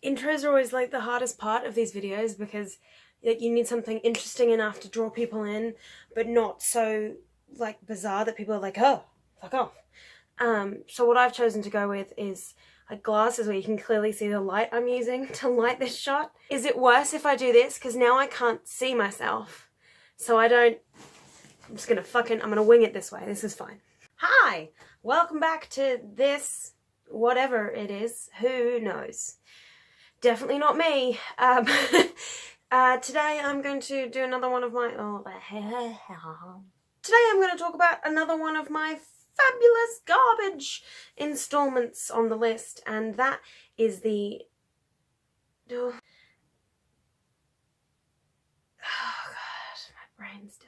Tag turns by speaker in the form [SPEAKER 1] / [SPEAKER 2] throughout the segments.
[SPEAKER 1] Intros are always like the hardest part of these videos because like you need something interesting enough to draw people in, but not so like bizarre that people are like, oh, fuck off. So what I've chosen to go with is like glasses where you can clearly see the light I'm using to light this shot. Is it worse if I do this? Because now I can't see myself. So I'm gonna wing it this way. This is fine. Hi, welcome back to this, whatever it is, who knows. Definitely not me. Today I'm going to do another one of my, today I'm going to talk about another one of my fabulous garbage installments on the list, and that is the, oh god, my brain's died.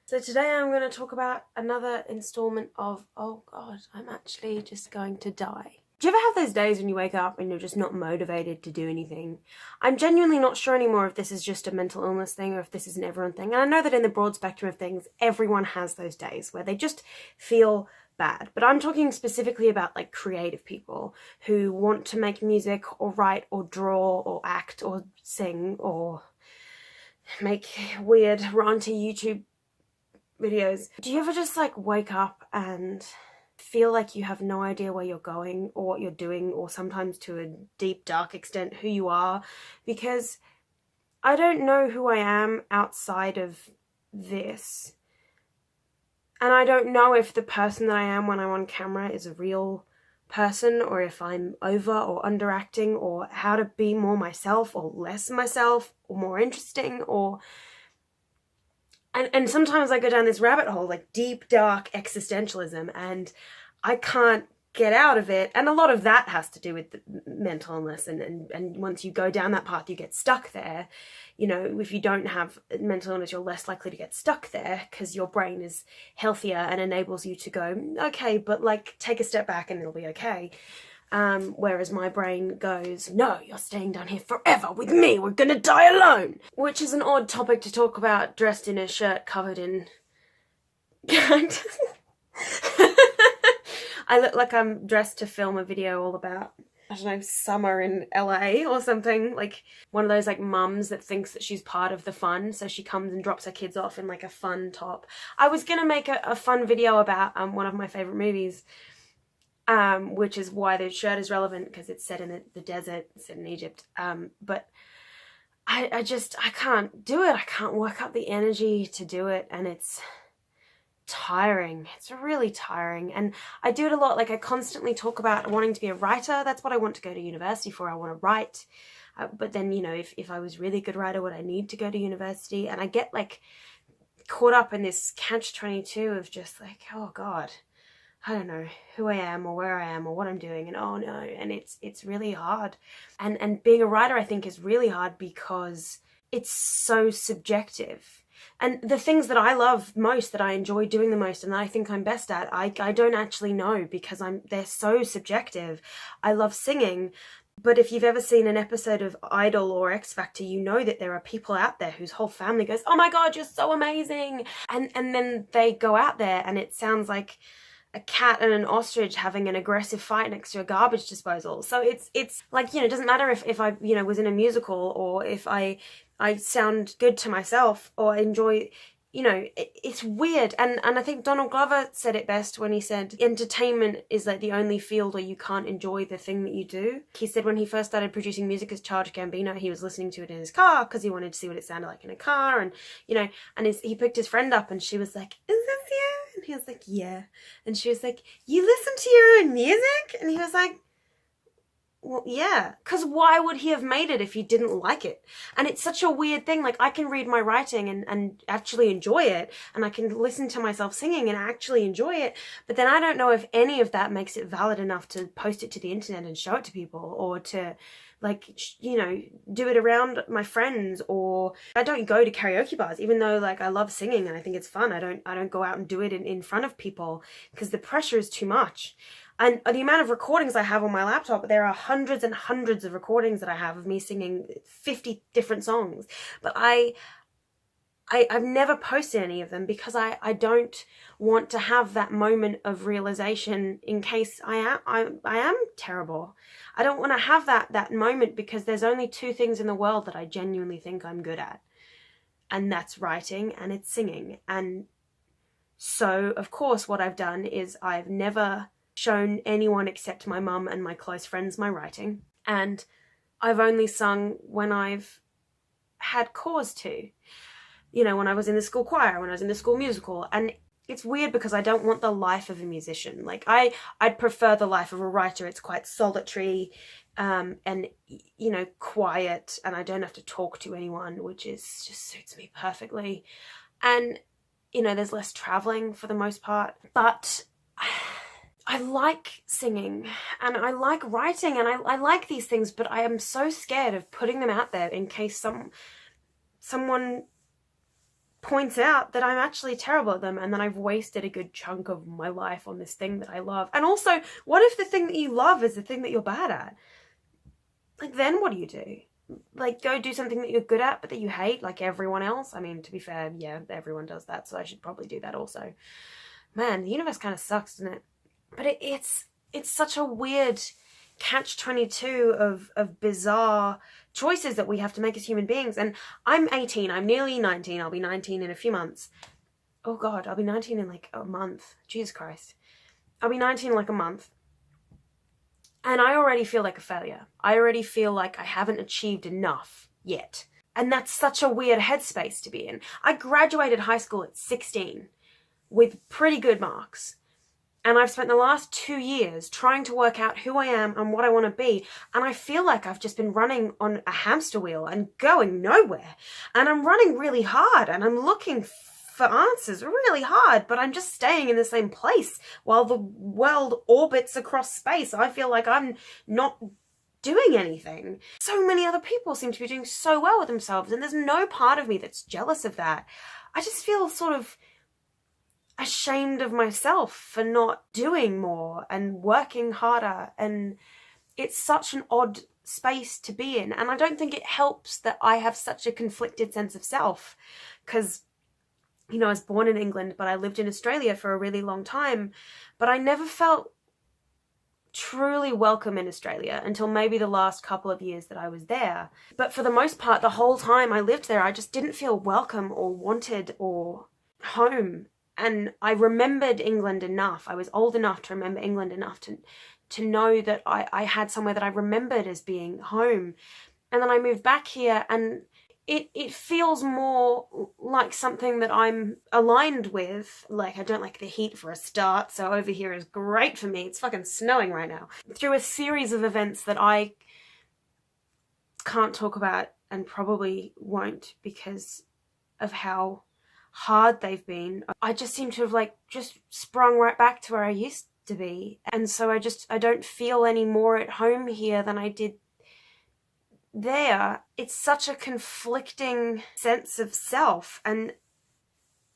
[SPEAKER 1] So today I'm going to talk about another installment of, oh god, I'm actually just going to die. Do you ever have those days when you wake up and you're just not motivated to do anything? I'm genuinely not sure anymore if this is just a mental illness thing or if this is an everyone thing. And I know that in the broad spectrum of things, everyone has those days where they just feel bad. But I'm talking specifically about like creative people who want to make music or write or draw or act or sing or make weird ranty YouTube videos. Do you ever just like wake up and feel like you have no idea where you're going or what you're doing, or sometimes to a deep dark extent who you are? Because I don't know who I am outside of this, and I don't know if the person that I am when I'm on camera is a real person, or if I'm over or underacting, or how to be more myself or less myself or more interesting, or and sometimes I go down this rabbit hole, like deep, dark existentialism, and I can't get out of it. And a lot of that has to do with the mental illness. And once you go down that path, you get stuck there. You know, if you don't have mental illness, you're less likely to get stuck there because your brain is healthier and enables you to go, okay, but like take a step back and it'll be okay. Whereas my brain goes, no, you're staying down here forever with me, we're gonna die alone. Which is an odd topic to talk about dressed in a shirt covered in... I look like I'm dressed to film a video all about, I don't know, summer in LA or something. Like one of those like mums that thinks that she's part of the fun, so she comes and drops her kids off in like a fun top. I was gonna make a fun video about one of my favorite movies, which is why the shirt is relevant, because it's set in the desert, it's set in Egypt. But I can't do it. I can't work up the energy to do it, and it's tiring. It's really tiring. And I do it a lot. Like I constantly talk about wanting to be a writer. That's what I want to go to university for. I want to write. But then, you know, if I was really a good writer, would I need to go to university? And I get like caught up in this catch-22 of just like, oh God, I don't know who I am or where I am or what I'm doing, and oh no, and it's really hard. And being a writer, I think, is really hard because it's so subjective. And the things that I love most, that I enjoy doing the most, and that I think I'm best at, I don't actually know because they're so subjective. I love singing, but if you've ever seen an episode of Idol or X Factor, you know that there are people out there whose whole family goes, oh my God, you're so amazing. And then they go out there and it sounds like a cat and an ostrich having an aggressive fight next to a garbage disposal. So it's like, you know, it doesn't matter if I, you know, was in a musical, or if I sound good to myself or enjoy, you know, it's weird. And I think Donald Glover said it best when he said entertainment is like the only field where you can't enjoy the thing that you do. He said when he first started producing music as Childish Gambino, he was listening to it in his car because he wanted to see what it sounded like in a car. And, you know, and he picked his friend up and she was like, is this you? And he was like, yeah. And she was like, you listen to your own music? And he was like, well, yeah, because why would he have made it if he didn't like it? And it's such a weird thing. Like, I can read my writing and actually enjoy it, and I can listen to myself singing and actually enjoy it, but then I don't know if any of that makes it valid enough to post it to the internet and show it to people, or to, like, you know, do it around my friends. Or I don't go to karaoke bars, even though, like, I love singing and I think it's fun. I don't go out and do it in front of people because the pressure is too much. And the amount of recordings I have on my laptop, there are hundreds and hundreds of recordings that I have of me singing 50 different songs. But I've never posted any of them because I don't want to have that moment of realization in case I am terrible. I don't want to have that moment, because there's only two things in the world that I genuinely think I'm good at. And that's writing and it's singing. And so, of course, what I've done is I've never shown anyone except my mum and my close friends my writing. And I've only sung when I've had cause to. You know, when I was in the school choir, when I was in the school musical. And it's weird because I don't want the life of a musician. Like, I'd prefer the life of a writer. It's quite solitary, and, you know, quiet, and I don't have to talk to anyone, which is just suits me perfectly. And, you know, there's less traveling for the most part. But I like singing and I like writing and I like these things, but I am so scared of putting them out there in case someone points out that I'm actually terrible at them and then I've wasted a good chunk of my life on this thing that I love. And also, what if the thing that you love is the thing that you're bad at? Like, then what do you do? Like, go do something that you're good at but that you hate, like everyone else? I mean, to be fair, yeah, everyone does that, so I should probably do that also. Man, the universe kind of sucks, doesn't it? But it's such a weird catch-22 of bizarre choices that we have to make as human beings. And I'm 18, I'm nearly 19, I'll be 19 in a few months. Oh God, I'll be 19 in like a month. Jesus Christ. I'll be 19 in like a month. And I already feel like a failure. I already feel like I haven't achieved enough yet. And that's such a weird headspace to be in. I graduated high school at 16 with pretty good marks. And I've spent the last 2 years trying to work out who I am and what I want to be. And I feel like I've just been running on a hamster wheel and going nowhere. And I'm running really hard and I'm looking for answers really hard, but I'm just staying in the same place while the world orbits across space. I feel like I'm not doing anything. So many other people seem to be doing so well with themselves, and there's no part of me that's jealous of that. I just feel sort of ashamed of myself for not doing more and working harder, and it's such an odd space to be in. And I don't think it helps that I have such a conflicted sense of self, because, you know, I was born in England, but I lived in Australia for a really long time, but I never felt truly welcome in Australia until maybe the last couple of years that I was there. But for the most part, the whole time I lived there, I just didn't feel welcome or wanted or home. And I remembered England enough. I was old enough to remember England enough to know that I had somewhere that I remembered as being home. And then I moved back here, and it feels more like something that I'm aligned with. Like, I don't like the heat for a start, so over here is great for me. It's fucking snowing right now. Through a series of events that I can't talk about and probably won't because of how hard they've been, I just seem to have like just sprung right back to where I used to be. And so I don't feel any more at home here than I did there. It's such a conflicting sense of self, and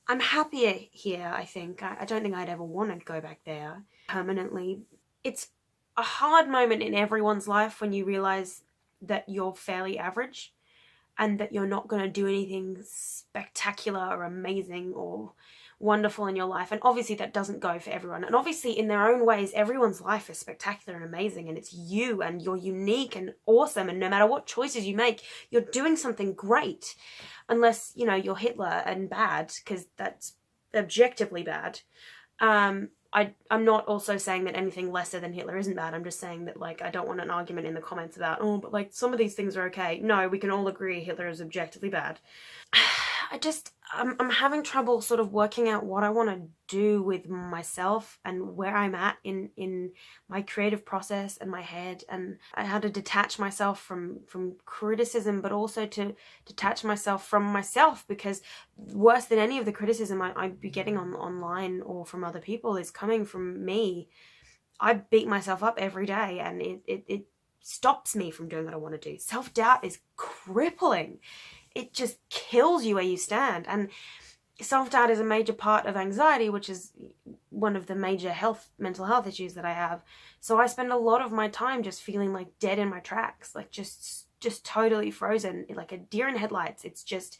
[SPEAKER 1] I'm happier here, I think. I don't think I'd ever want to go back there permanently. It's a hard moment in everyone's life when you realize that you're fairly average and that you're not going to do anything spectacular or amazing or wonderful in your life. And obviously that doesn't go for everyone. And obviously in their own ways, everyone's life is spectacular and amazing, and it's you, and you're unique and awesome. And no matter what choices you make, you're doing something great. Unless, you know, you're Hitler and bad, because that's objectively bad. I'm not also saying that anything lesser than Hitler isn't bad. I'm just saying that, like, I don't want an argument in the comments about, oh, but like some of these things are okay. No, we can all agree Hitler is objectively bad. I'm having trouble sort of working out what I want to do with myself and where I'm at in my creative process and my head. And I had to detach myself from criticism, but also to detach myself from myself, because worse than any of the criticism I'd be getting online or from other people is coming from me. I beat myself up every day, and it stops me from doing what I want to do. Self-doubt is crippling. It just kills you where you stand. And self-doubt is a major part of anxiety, which is one of the major mental health issues that I have. So I spend a lot of my time just feeling like dead in my tracks, like just totally frozen, like a deer in headlights. It's just,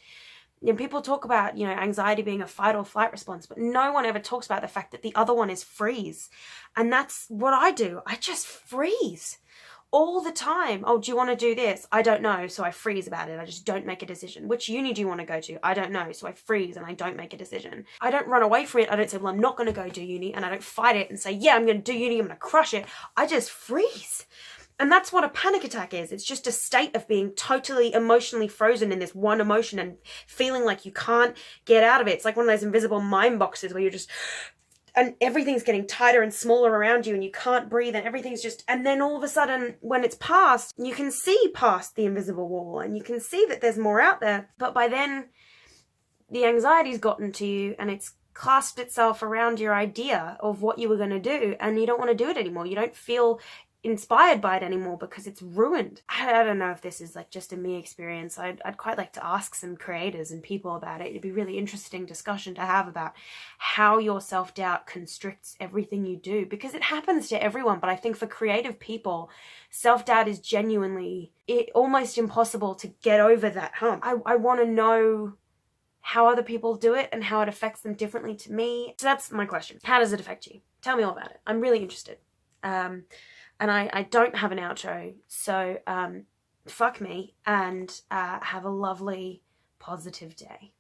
[SPEAKER 1] you know, people talk about, you know, anxiety being a fight or flight response, but no one ever talks about the fact that the other one is freeze. And that's what I do. I just freeze all the time. Oh, do you want to do this? I don't know, so I freeze about it. I just don't make a decision. Which uni do you want to go to? I don't know, so I freeze and I don't make a decision. I don't run away from it. I don't say, well, I'm not going to go do uni, and I don't fight it and say, yeah, I'm going to do uni, I'm going to crush it. I just freeze. And that's what a panic attack is. It's just a state of being totally emotionally frozen in this one emotion and feeling like you can't get out of it. It's like one of those invisible mind boxes where you're just, and everything's getting tighter and smaller around you and you can't breathe and everything's just, and then all of a sudden when it's past, you can see past the invisible wall and you can see that there's more out there. But by then the anxiety's gotten to you and it's clasped itself around your idea of what you were going to do, and you don't want to do it anymore. You don't feel inspired by it anymore because it's ruined. I don't know if this is like just a me experience. I'd quite like to ask some creators and people about it. It'd be a really interesting discussion to have about how your self-doubt constricts everything you do, because it happens to everyone. But I think for creative people, self-doubt is genuinely almost impossible to get over that hump. I want to know how other people do it and how it affects them differently to me. So that's my question. How does it affect you? Tell me all about it. I'm really interested. And I don't have an outro, so fuck me, and have a lovely, positive day.